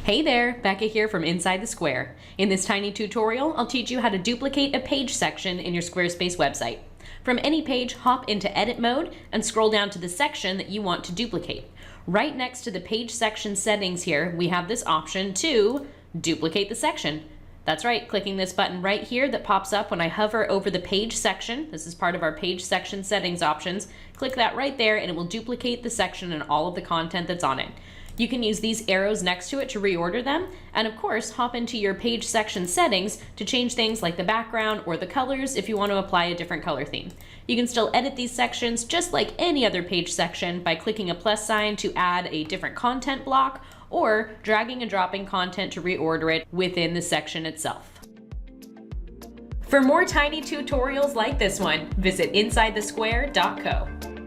Hey there, Becca here from Inside the Square. In this tiny tutorial, I'll teach you how to duplicate a page section in your Squarespace website. From any page, hop into edit mode and scroll down to the section that you want to duplicate. Right next to the page section settings here, we have this option to duplicate the section. That's right, clicking this button right here that pops up when I hover over the page section. This is part of our page section settings options. Click that right there and it will duplicate the section and all of the content that's on it. You can use these arrows next to it to reorder them, and of course, hop into your page section settings to change things like the background or the colors if you want to apply a different color theme. You can still edit these sections just like any other page section by clicking a plus sign to add a different content block or dragging and dropping content to reorder it within the section itself. For more tiny tutorials like this one, visit InsideTheSquare.co.